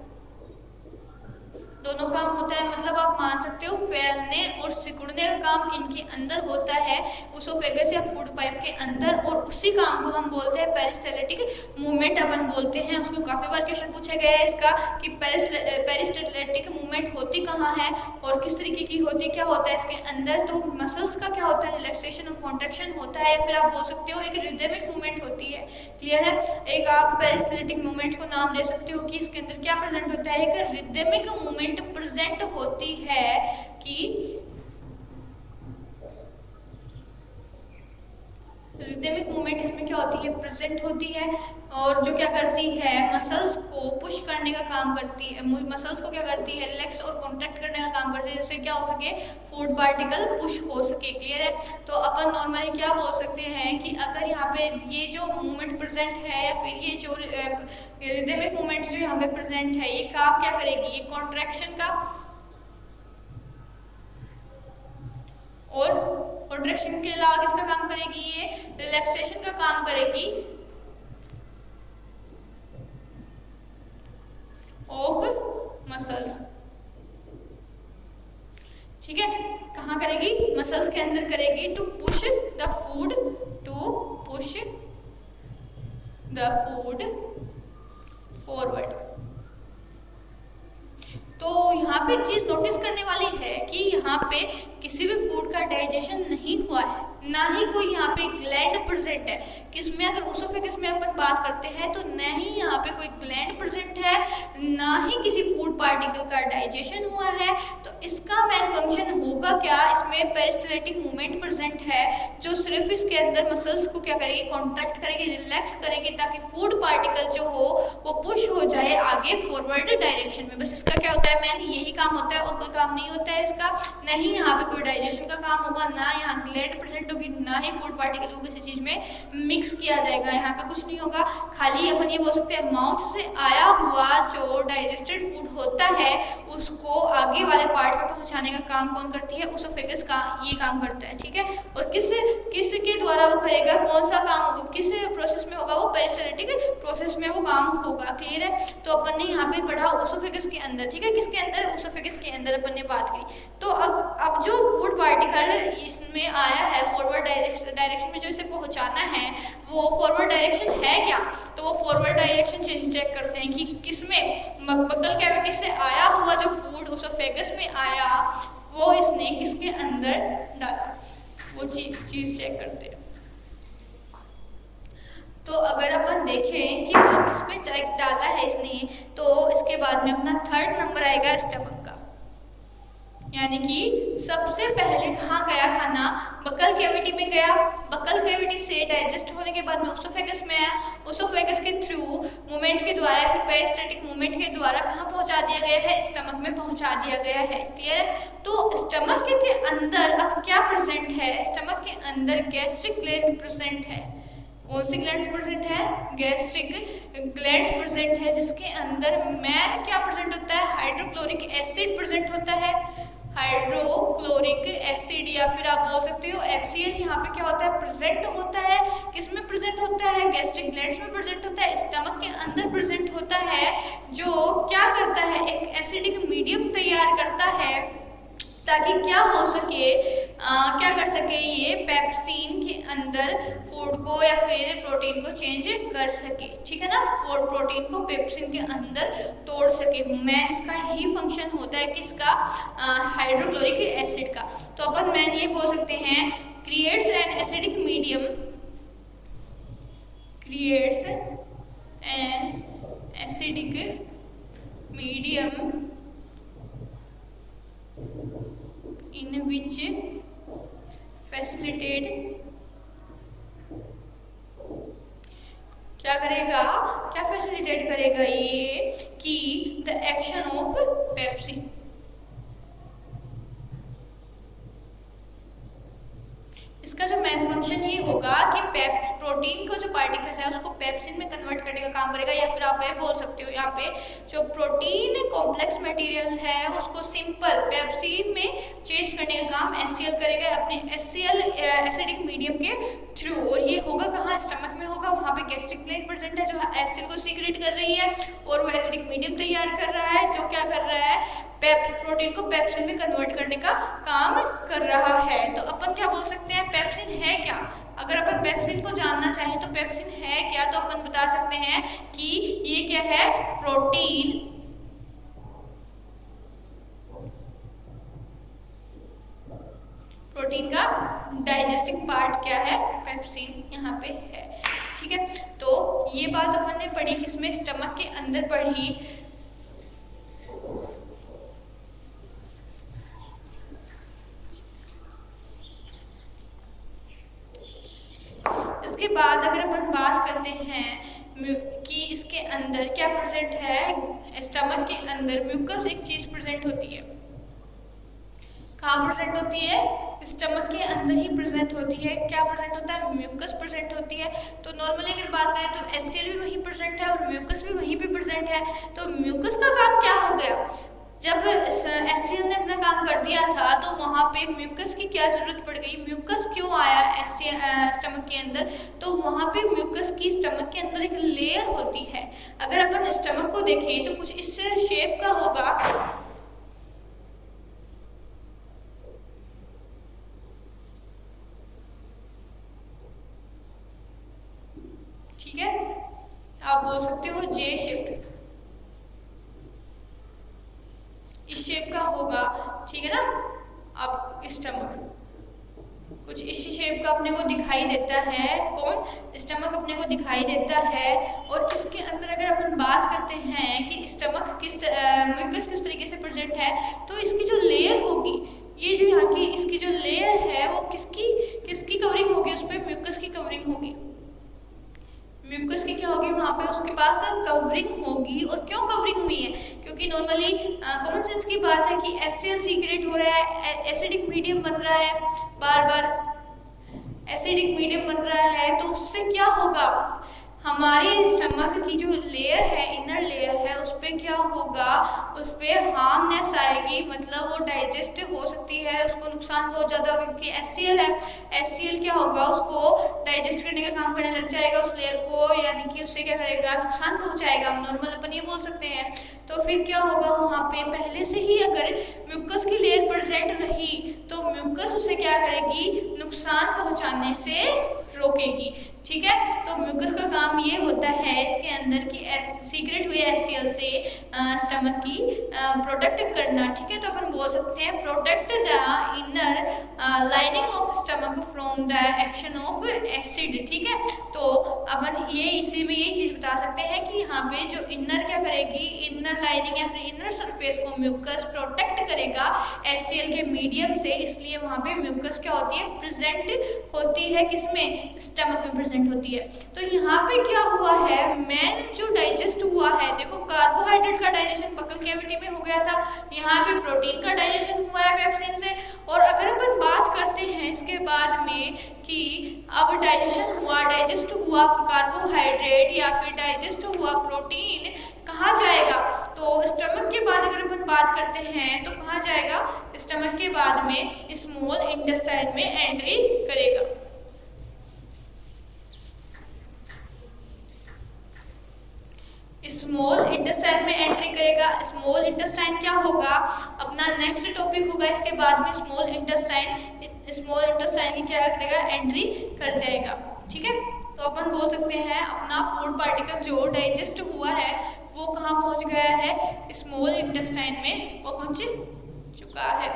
दोनों काम होता है। मतलब आप मान सकते हो फैलने और सिकुड़ने का काम इनके अंदर होता है ओसोफेगस या फूड पाइप के अंदर, और उसी काम को हम बोलते हैं पेरिस्टेलिटिक मूवमेंट अपन बोलते हैं। उसको काफ़ी बार क्वेश्चन पूछा गया है इसका कि पेरिस्टेलिटिक मूवमेंट होती कहाँ है और किस तरीके की होती, क्या होता है इसके अंदर। तो मसल्स का क्या होता है, रिलैक्सेशन और कॉन्ट्रैक्शन होता है, या फिर आप बोल सकते हो एक रिदमिक मूवमेंट होती है। क्लियर है, एक आप पेरिस्टेलिटिक मूवमेंट को नाम दे सकते हो कि इसके अंदर क्या प्रेजेंट होता है, एक रिदमिक मूवमेंट प्रेजेंट होती है कि रिदमिक मूवमेंट इसमें क्या होती है, प्रेजेंट होती है, और जो क्या करती है, मसल्स को पुश करने का काम करती है, मसल्स को क्या करती है, रिलैक्स और कॉन्ट्रैक्ट करने का काम करती है, जिससे क्या हो सके, फूड पार्टिकल पुश हो सके। क्लियर है? तो अपन नॉर्मली क्या बोल सकते हैं कि अगर यहाँ पे ये जो मूवमेंट प्रेजेंट है, या फिर ये जो रिदमिक मूवमेंट जो यहाँ पे प्रेजेंट है, ये काम क्या करेगी, ये कॉन्ट्रैक्शन का और कॉन्ट्रैक्शन के अलावा किसका काम करेगी, ये रिलैक्सेशन का काम करेगी ऑफ मसल्स। ठीक है, कहाँ करेगी, मसल्स के अंदर करेगी, to push the food, to push the food forward. तो यहाँ पे चीज नोटिस करने वाली है कि यहाँ पे किसी भी फूड का डाइजेशन नहीं हुआ है, ना ही कोई यहाँ पे ग्लैंड प्रेजेंट है। किसमें, अगर ओसोफेगस में अपन बात करते हैं तो न ही यहाँ पे कोई ग्लैंड प्रेजेंट है, ना ही किसी फूड पार्टिकल का डाइजेशन हुआ है। तो इसका मेन फंक्शन होगा क्या, इसमें पेरिस्टैल्टिक मूवमेंट प्रेजेंट है, जो सिर्फ इसके अंदर मसल्स को क्या करेगी, कॉन्ट्रैक्ट करेगी, रिलैक्स करेगी, ताकि फूड पार्टिकल जो हो वो पुश हो जाए आगे फॉरवर्ड डायरेक्शन में। बस इसका क्या होता है, मेन यही काम होता है, और कोई काम नहीं होता है इसका। नहीं यहाँ पे कोई डाइजेशन का काम होगा, ना यहाँ ग्लैंड प्रेजेंट होगी, ना ही फूड पार्टिकल को किसी चीज में मिक्स किया जाएगा। यहाँ पे कुछ नहीं होगा, खाली अपन ये बोल सकते हैं माउथ से आया हुआ जो डाइजेस्टेड फूड होता है उसको आगे वाले पार्ट में पहुंचाने का काम कौन करती है, ओसोफेगस का ये काम करता है। ठीक है, और किस के द्वारा वो करेगा, कौन सा काम किस प्रोसेस में होगा, वो पेरिस्टैल्टिक प्रोसेस में वो काम होगा। क्लियर है? तो अपन ने यहाँ पे पढ़ा ओसोफेगस के अंदर। ठीक है, किसके अंदर, ओसोफेगस के अंदर अपन ने बात की। तो अब जो फूड पार्टिकल इसमें आया है फॉरवर्ड डायरेक्शन में, जो इसे पहुंचाना है वो फॉरवर्ड डायरेक्शन है क्या, तो वो फॉरवर्ड डायरेक्शन चेक करते हैं कि किसमें, बकल कैविटी से आया हुआ जो फूड ओसोफेगस में आया वो इसने किसके अंदर डाला, वो चीज चेक करते हैं। तो अगर अपन देखें कि वो किसमें डाला है इसने, तो इसके बाद में अपना थर्ड नंबर आएगा स्टमक का, यानी कि सबसे पहले कहाँ गया खाना, बकल कैविटी में गया। बकल कैविटी से डाइजेस्ट होने के बाद में ओसोफेगस में आया, ओसोफेगस के थ्रू मूवमेंट के द्वारा या फिर पेरिस्टैल्टिक मूवमेंट के द्वारा कहाँ पहुंचा दिया गया है, स्टमक में पहुंचा दिया गया है। क्लियर है? तो स्टमक के अंदर अब क्या प्रेजेंट है, स्टमक के अंदर गैस्ट्रिक ग्लैंड प्रेजेंट है। कौन सी ग्लैंड्स प्रेजेंट है, गैस्ट्रिक ग्लैंड्स प्रेजेंट है, जिसके अंदर मेन क्या प्रेजेंट होता है, हाइड्रोक्लोरिक एसिड प्रेजेंट होता है। हाइड्रोक्लोरिक एसिड या फिर आप बोल सकते हो HCl यहाँ पे क्या होता है, प्रेजेंट होता है। किसमें प्रेजेंट होता है, गैस्ट्रिक ग्लैंड्स में प्रेजेंट होता है, स्टमक के अंदर प्रेजेंट होता है, जो क्या करता है, एक एसिडिक मीडियम तैयार करता है ताकि क्या हो सके, क्या कर सके, ये पेप्सिन के अंदर फूड को या फिर प्रोटीन को चेंज कर सके। ठीक है ना, प्रोटीन को पेप्सिन के अंदर तोड़ सके। मेन इसका यही फंक्शन होता है किसका, हाइड्रोक्लोरिक एसिड का। तो अपन मेन ये बोल सकते हैं, creates an acidic medium, creates an acidic medium in which facilitate, क्या करेगा, क्या फैसिलिटेट करेगा ये, कि द एक्शन ऑफ पेप्सिन। इसका जो मेन फंक्शन ये होगा कि प्रोटीन को जो पार्टिकल है उसको पेप्सिन में कन्वर्ट करने का काम करेगा, या फिर आप ये बोल सकते हो यहाँ पे जो प्रोटीन कॉम्प्लेक्स मटेरियल है उसको सिंपल पेप्सिन में चेंज करने का काम HCl करेगा अपने HCl एसिडिक मीडियम के थ्रू। और ये होगा कहाँ, स्टमक में होगा, वहाँ पे गैस्ट्रिक ग्लैंड प्रेजेंट है जो HCl को सीक्रेट कर रही है, और वो एसिडिक मीडियम तैयार कर रहा है जो क्या कर रहा है, प्रोटीन को पेप्सिन में कन्वर्ट करने का काम कर रहा है। तो अपन क्या बोल सकते हैं, पेप्सिन है क्या। अगर अपन पेप्सिन को जानना चाहें तो पेप्सिन है क्या, तो अपन बता सकते हैं कि ये क्या है, प्रोटीन का डाइजेस्टिंग पार्ट क्या है, पेप्सिन यहाँ पे है। ठीक है, तो ये बात अपन ने पढ़ी, किसमें, स्टमक के अंदर पढ़ी। इसके बाद अगर अपन बात करते हैं कि इसके अंदर क्या प्रेजेंट है, स्टमक के अंदर म्यूकस एक चीज प्रेजेंट होती है। कहाँ प्रेजेंट होती है? स्टमक के अंदर ही प्रेजेंट होती है। क्या प्रेजेंट होता है? म्यूकस प्रेजेंट होती है। तो नॉर्मली अगर बात करें तो HCl भी वहीं प्रेजेंट है और म्यूकस भी वहीं पे प्रेजेंट है। तो म्यूकस का काम क्या हो गया? जब HCl ने अपना काम कर दिया था तो वहाँ पे म्यूकस की क्या जरूरत पड़ गई? म्यूकस क्यों आया स्टमक के अंदर? तो वहाँ पे म्यूकस की स्टमक के अंदर एक लेयर होती है। अगर अपन स्टमक को देखें तो कुछ इस शेप का होगा, ठीक है, आप बोल सकते हो जे शेप, इस शेप का होगा, ठीक है ना। अब स्टमक कुछ इस शेप का अपने को दिखाई देता है। कौन? स्टमक अपने को दिखाई देता है। और इसके अंदर अगर अपन बात करते हैं कि स्टमक म्यूकस किस तरीके से प्रेजेंट है, तो इसकी जो लेयर होगी, ये जो यहाँ की इसकी जो लेयर है वो किसकी कवरिंग होगी? उस पर म्यूकस की कवरिंग होगी। म्यूकस की क्या होगी? वहाँ पे उसके पास कवरिंग होगी। और क्यों कवरिंग हुई है? क्योंकि नॉर्मली कॉमन सेंस की बात है कि HCl सीक्रेट हो रहा है, एसिडिक मीडियम बन रहा है, बार बार एसिडिक मीडियम बन रहा है, तो उससे क्या होगा? हमारे स्टमक की जो लेयर है, इनर लेयर है, उस पर क्या होगा? उस पर हार्मनेस आएगी, मतलब वो डाइजेस्ट हो सकती है, उसको नुकसान बहुत ज़्यादा होगा क्योंकि HCl है। HCl क्या होगा? उसको डाइजेस्ट करने का काम करने लग जाएगा उस लेयर को, यानी कि उससे क्या करेगा? नुकसान पहुँचाएगा। हम नॉर्मल अपन ये बोल सकते हैं। तो फिर क्या होगा? वहाँ पे पहले से ही अगर म्यूकस की लेयर प्रेजेंट रही तो म्यूकस उसे क्या करेगी? नुकसान पहुँचाने से रोकेगी, ठीक है। तो म्यूकस का काम ये होता है इसके अंदर कि सीक्रेट हुए HCl से स्टमक की प्रोटेक्ट करना, ठीक है। तो अपन बोल सकते हैं protect the inner lining of stomach from the action of acid, ठीक है। तो अपन ये इसी में ये चीज़ बता सकते हैं कि यहाँ पे जो इनर क्या करेगी? इनर लाइनिंग या फिर इनर सरफेस को म्यूकस प्रोटेक्ट करेगा HCl के मीडियम से, इसलिए वहाँ पे म्यूकस क्या होती है? प्रेजेंट होती है। किसमें? स्टमक में प्रेजेंट होती है। तो यहाँ पे क्या हुआ है? मेन जो डाइजेस्ट हुआ है, देखो कार्बोहाइड्रेट का डाइजेशन बकल कैविटी में हो गया था, यहाँ पे प्रोटीन का डाइजेशन हुआ है पेप्सिन से। और अगर अपन बात करते हैं इसके बाद में कि अब डाइजेस्ट हुआ कार्बोहाइड्रेट या फिर डाइजेस्ट हुआ प्रोटीन, कहाँ जाएगा? तो स्टमक के बाद अगर अपन बात करते हैं तो कहाँ जाएगा? स्टमक के बाद में स्मॉल इंटेस्टाइन में एंट्री करेगा। स्मॉल इंटेस्टाइन में एंट्री करेगा। स्मॉल इंटेस्टाइन क्या होगा? अपना नेक्स्ट टॉपिक होगा इसके बाद में। स्मॉल इंटेस्टाइन की क्या करेगा? एंट्री कर जाएगा, ठीक है। तो अपन बोल सकते हैं अपना फूड पार्टिकल जो डाइजेस्ट हुआ है वो कहाँ पहुँच गया है? स्मॉल इंटेस्टाइन में पहुँच चुका है।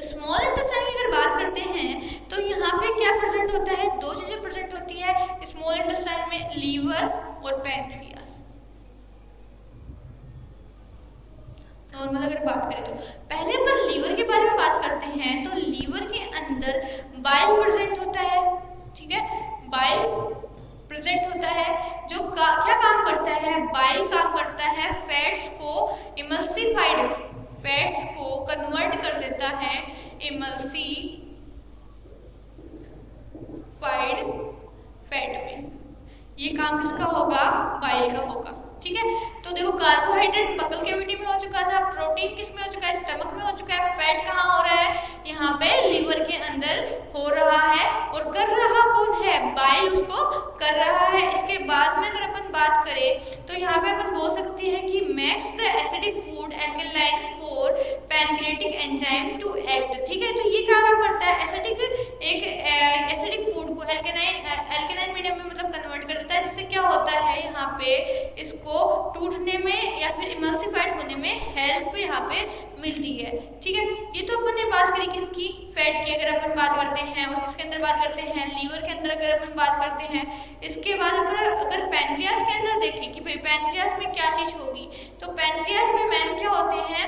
स्मॉल इंटेस्टाइन की अगर बात करते हैं तो यहाँ पे क्या प्रेजेंट होता है? दो चीजें प्रेजेंट होती है स्मॉल इंटेस्टाइन में, लीवर और पैनक्रियास। नॉर्मल अगर बात करें तो पहले अपन लीवर के बारे में बात करते हैं। तो लीवर के अंदर बाइल प्रेजेंट होता है, ठीक है। बाइल प्रेजेंट होता है जो क्या काम करता है? बाइल काम करता है फैट्स को इमल्सिफाइड फैट्स को कन्वर्ट कर देता है इमल्सिफाइड फैट में। ये काम किसका होगा? बाइल का होगा, ठीक है। तो देखो कार्बोहाइड्रेट बकल कैविटी में हो चुका था, प्रोटीन किस में हो चुका है? स्टमक में हो चुका है। फैट कहाँ हो रहा है? यहाँ पे लीवर के अंदर हो रहा है। और कर रहा कौन है? बाइल उसको कर रहा है। इसके बाद में अगर अपन बात करें तो यहाँ पे अपन बोल सकते हैं कि makes the acidic food alkaline for pancreatic enzyme to act, ठीक है। तो ये क्या काम करता है? एसिडिक फूड को एल्केनाइन मीडियम में मतलब कन्वर्ट कर देता है, जिससे क्या होता है यहाँ पे इसको टूटने में या फिर इमल्सिफाइड होने में हेल्प यहाँ पे मिलती है, ठीक है। ये तो अपन ने बात करी किसकी? फैट की। अगर अपन बात करते हैं और किसके अंदर बात करते हैं? लीवर के अंदर अगर अपन बात करते हैं। इसके बाद अगर पैनक्रियास के अंदर देखें कि भाई पैनक्रियास में क्या चीज होगी, तो पैनक्रियास में मैन क्या होते हैं?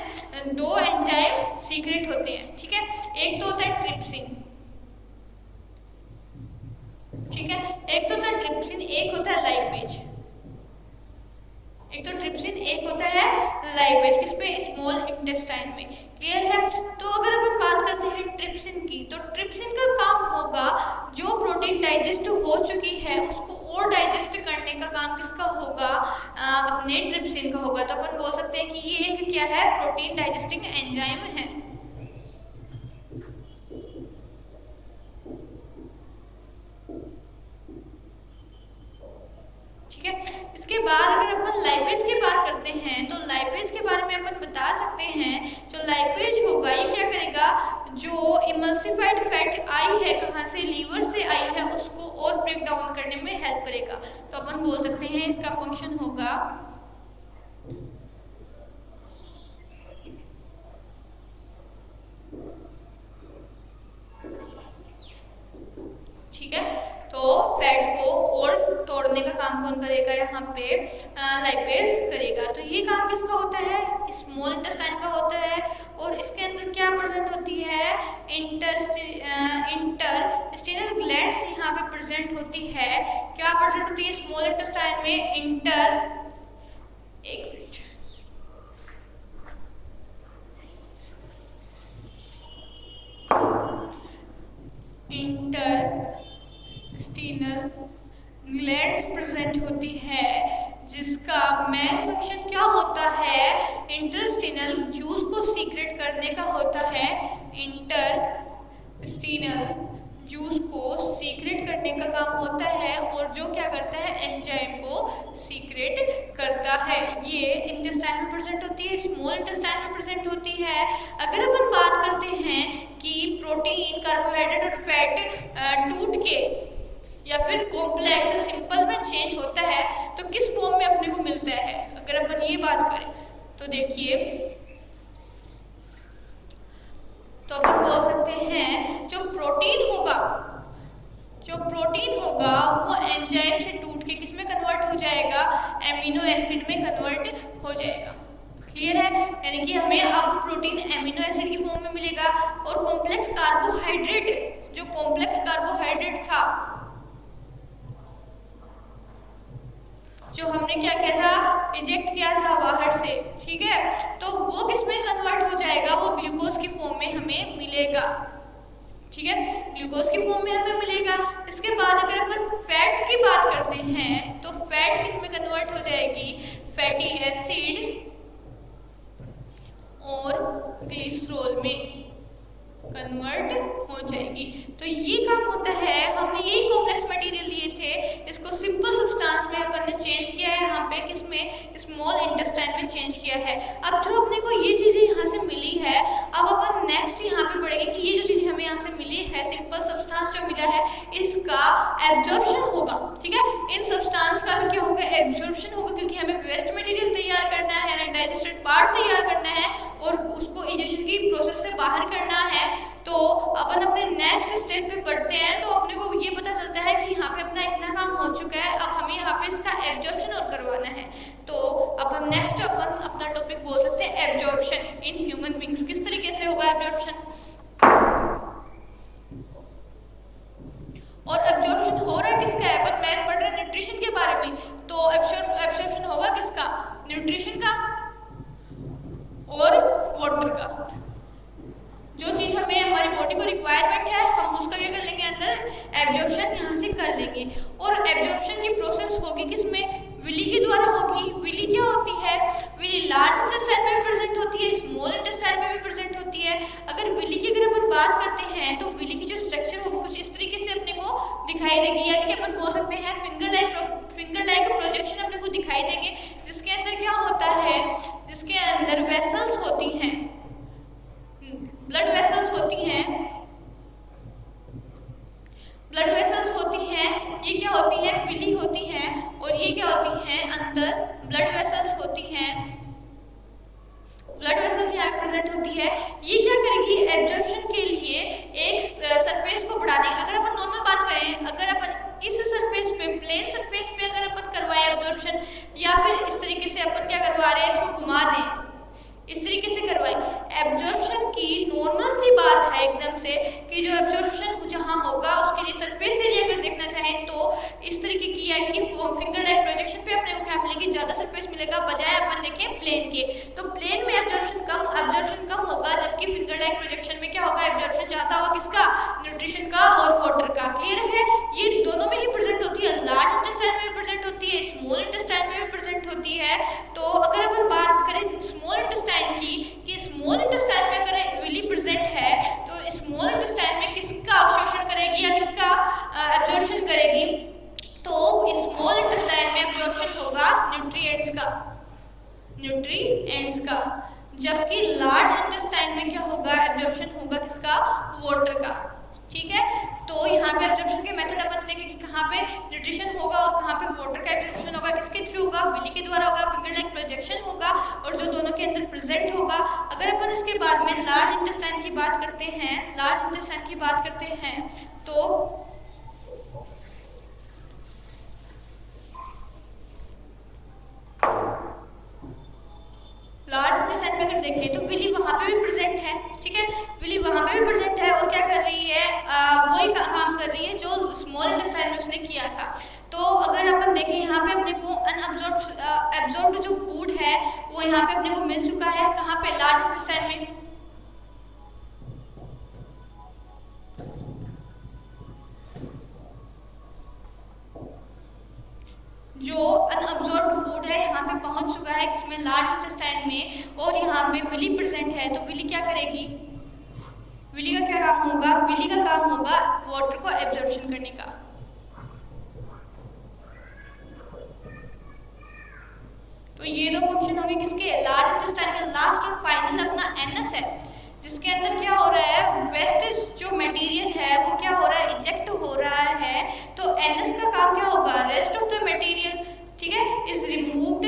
दो एंजाइम सीक्रेट होते हैं, ठीक है। एक तो होता है ट्रिप्सिन, ठीक ठीक है। एक तो था ट्रिप्सिन, एक होता है लाइपेज। एक तो ट्रिप्सिन, एक होता है लाइपेज, किसमें? स्मॉल इंटेस्टाइन में। क्लियर है? तो अगर अपन बात करते हैं ट्रिप्सिन की, तो ट्रिप्सिन का काम होगा जो प्रोटीन डाइजेस्ट हो चुकी है उसको और डाइजेस्ट करने का काम किसका होगा? अपने ट्रिप्सिन का होगा। तो अपन बोल सकते हैं कि ये एक क्या है? प्रोटीन डाइजेस्टिंग एंजाइम है। ठीक है। इसके बाद अगर अपन लाइपेज की बात करते हैं तो लाइपेज के बारे में अपन बता सकते हैं, जो लाइपेज होगा ये क्या करेगा? जो इमल्सिफाइड फैट आई है, कहाँ से? लीवर से आई है, उसको और ब्रेक डाउन करने में हेल्प करेगा। तो अपन बोल सकते हैं इसका फंक्शन होगा ठीक है। तो फैट को और तोड़ने का काम कौन करेगा? यहाँ पे लाइपेज करेगा। तो ये काम किसका होता है? स्मॉल इंटेस्टाइन का होता है। और इसके अंदर क्या प्रेजेंट होती है? इंटरस्टिनल ग्लैंड्स यहाँ पे प्रेजेंट होती है। क्या प्रेजेंट होती है स्मॉल इंटेस्टाइन में? एक मिनट, इंटरस्टिनल ग्लैंड्स प्रेजेंट होती है, जिसका मेन फंक्शन क्या होता है? इंटरस्टिनल जूस को सीक्रेट करने का होता है। इंटरस्टिनल जूस को सीक्रेट करने का काम होता है, और जो क्या करता है? एंजाइम को सीक्रेट करता है। ये इंटेस्टाइन में प्रेजेंट होती है, स्मॉल इंटेस्टाइन में प्रेजेंट होती है। अगर अपन बात करते हैं कि प्रोटीन, कार्बोहाइड्रेट और फैट टूट के या फिर कॉम्प्लेक्स सिंपल में चेंज होता है तो किस फॉर्म में अपने को मिलता है? अगर अपन ये बात करें तो देखिए, तो अपन बोल सकते हैं जो प्रोटीन होगा वो एंजाइम से टूट के किस में कन्वर्ट हो जाएगा? एमिनो एसिड में कन्वर्ट हो जाएगा। क्लियर है? यानी कि हमें अब प्रोटीन एमिनो एसिड की फॉर्म में मिलेगा, और कॉम्प्लेक्स कार्बोहाइड्रेट, जो कॉम्प्लेक्स कार्बोहाइड्रेट था, जो हमने क्या किया था? इजेक्ट किया था बाहर से, ठीक है, तो वो किस में कन्वर्ट हो जाएगा? वो ग्लूकोज की फॉर्म में हमें मिलेगा। ठीक है, ग्लूकोज की फॉर्म में हमें मिलेगा। इसके बाद अगर अपन फैट की बात करते हैं तो फैट किस में कन्वर्ट हो जाएगी? फैटी एसिड और ग्लिसरॉल में कन्वर्ट हो जाएगी। तो ये काम होता है, हमने यही कॉम्प्लेक्स मटेरियल लिए थे, इसको सिंपल सब्सटेंस में अपन ने चेंज किया है, यहाँ पे किसमें? स्मॉल इंटेस्टाइन में चेंज किया है। अब जो अपने को ये चीज़ें यहाँ से मिली है, अब अपन नेक्स्ट यहाँ पे पढ़ेंगे कि ये जो चीज़ें हमें यहाँ से मिली है, सिंपल सब्सटेंस जो मिला है, इसका एब्जॉर्प्शन होगा। ठीक है, इन सब्सटेंस का भी क्या होगा? एब्जॉर्प्शन होगा, क्योंकि हमें वेस्ट मटेरियल तैयार करना है, डाइजेस्टेड पार्ट तैयार करना है और उसको इजेशन की प्रोसेस से बाहर करना है। तो अपन अपने नेक्स्ट स्टेप पे बढ़ते हैं, तो अपने को ये पता चलता है कि यहाँ पे अपना इतना काम हो चुका है, अब हमें यहाँ पे इसका एब्जॉर्प्शन और करवाना है। तो अपन नेक्स्ट अपन अपना टॉपिक बोल सकते हैं एब्जॉर्प्शन इन ह्यूमन बींग्स। किस तरीके से होगा एब्जॉर्प्शन? और एब्जॉर्प्शन हो रहा है किसका है? अपन मैथ पढ़ रहे हैं न्यूट्रिशन के बारे में, तो एब्जॉर्प्शन होगा किसका? न्यूट्रिशन का और वाटर का। जो चीज़ हमें हमारी बॉडी को रिक्वायरमेंट है, हम उसका क्या कर लेंगे? अंदर एब्जॉर्प्शन यहाँ से कर लेंगे। और एब्जॉर्प्शन की प्रोसेस होगी किसमें? विली के द्वारा होगी। विली क्या होती है? विली लार्ज इंटेस्टाइन में भी प्रेजेंट होती है, स्मॉल इंटेस्टाइन में भी प्रेजेंट होती है। अगर विली की अगर अपन बात करते हैं तो विली की जो स्ट्रक्चर होगी कुछ इस तरीके से अपने को दिखाई देगी, यानी कि अपन बोल सकते हैं फिंगर लाइक प्रोजेक्शन अपने को दिखाई देंगे, जिसके अंदर क्या होता है? जिसके अंदर वेसल्स होती हैं, ब्लड वेसल्स होती हैं, ये क्या होती हैं? विली होती हैं। और ये क्या होती हैं? अंदर ब्लड वेसल्स होती हैं। ब्लड वेसल्स यहाँ प्रेजेंट होती है। ये क्या करेगी? एब्जॉर्प्शन के लिए एक सरफेस को बढ़ा देगी। अगर अपन नॉर्मल बात करें, अगर अपन इस सरफेस पे, प्लेन सरफेस पे अगर अपन करवाएं एब्जॉर्प्शन, या फिर इस तरीके से अपन क्या करवा रहे हैं? इसको घुमा दें, इस तरीके से करवाएं। एब्जॉर्प्शन की नॉर्मल सी बात है एकदम से कि जो एब्जॉर्प्शन जहाँ होगा उसके लिए सरफेस एरिया अगर देखना चाहें तो किया है कि फिंगर लाइक प्रोजेक्शन पे अपने को क्या मिलेगी, ज़्यादा सरफेस मिलेगा बजाय अपन देखें प्लेन के। तो प्लेन में एब्जॉर्प्शन कम होगा, जबकि फिंगर लाइक प्रोजेक्शन में क्या होगा, एब्जॉर्प्शन ज़्यादा होगा, किसका, न्यूट्रिशन का और वाटर का। क्लियर है, ये दोनों में ही प्रेजेंट होती है, लार्ज इंटेस्टाइन में भी प्रेजेंट होती है, स्मॉल इंटेस्टाइन में भी प्रेजेंट होती है। तो अगर अपन बात करें स्मॉल इंटेस्टाइन की, कि स्मॉल इंटेस्टाइन में अगर विली प्रेजेंट है तो स्मॉल इंटेस्टाइन में किसका अवशोषण करेगी या किसका एब्जॉर्प्शन करेगी, तो स्मॉल इंटेस्टाइन में एब्जॉर्प्शन होगा न्यूट्रिएंट्स का, जबकि लार्ज इंटेस्टाइन में क्या होगा, एब्जॉर्प्शन होगा किसका, वाटर का। ठीक है, तो यहाँ पे एब्जॉर्प्शन के मेथड अपन देखें कि कहाँ पे न्यूट्रिशन होगा और कहाँ पे वाटर का एब्जॉर्प्शन होगा, किसके थ्रू होगा, विली के द्वारा होगा, फिंगर लाइक प्रोजेक्शन होगा, और जो दोनों के अंदर प्रेजेंट होगा। अगर अपन इसके बाद में लार्ज इंटेस्टाइन की बात करते हैं, तो लार्ज इंटेस्टाइन में अगर देखें तो विली वहाँ पे भी प्रेजेंट है। ठीक है, विली वहाँ पे भी प्रेजेंट है और क्या कर रही है, वही काम कर रही है जो स्मॉल इंटेस्टाइन में उसने किया था। तो अगर अपन देखें यहाँ पे अपने को एब्जॉर्ब्ड जो फूड है वो यहाँ पे अपने को मिल चुका है, कहाँ पे, लार्ज इंटेस्टाइन में। जो अनअब्जॉर्ब्ड फूड है यहाँ पे पहुँच चुका है किसमें, लार्ज इंटेस्टाइन में, और यहाँ पे विली प्रेजेंट है। तो विली क्या करेगी, विली का क्या काम होगा, विली का काम होगा वाटर को एब्जॉर्प्शन करने का। तो ये दो फंक्शन होंगे किसके, लार्ज इंटेस्टाइन का। लास्ट और फाइनल अपना एनएस है, जिसके अंदर क्या हो रहा है, वेस्ट जो मटेरियल है वो क्या हो रहा है, इजेक्ट हो रहा है। तो एनएस का काम क्या होगा, रेस्ट ऑफ द मटेरियल, ठीक है, is removed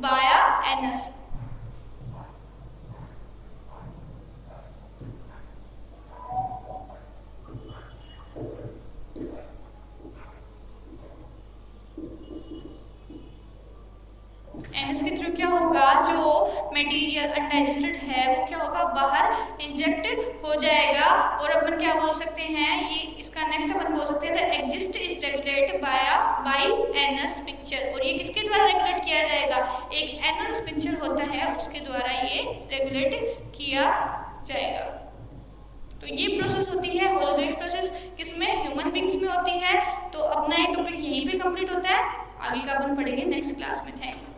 by NS. NS के थ्रू क्या होगा, जो मटेरियल अनडाइजेस्टेड है वो क्या होगा, बाहर इंजेक्ट हो जाएगा। और अपन क्या बोल सकते हैं, ये इसका नेक्स्ट अपन बोल सकते हैं the exist is regulated by anal sphincter. और ये किसके द्वारा रेगुलेट किया जाएगा, एक एनल स्पिंक्चर होता है उसके द्वारा ये रेगुलेट किया जाएगा। तो ये प्रोसेस होती है होलोजोइक प्रोसेस, किसमें, ह्यूमन बींग्स में होती है। तो अपना ये टॉपिक यहीं पे कंप्लीट होता है, आगे का अपन पढ़ेंगे नेक्स्ट क्लास में। Thank you.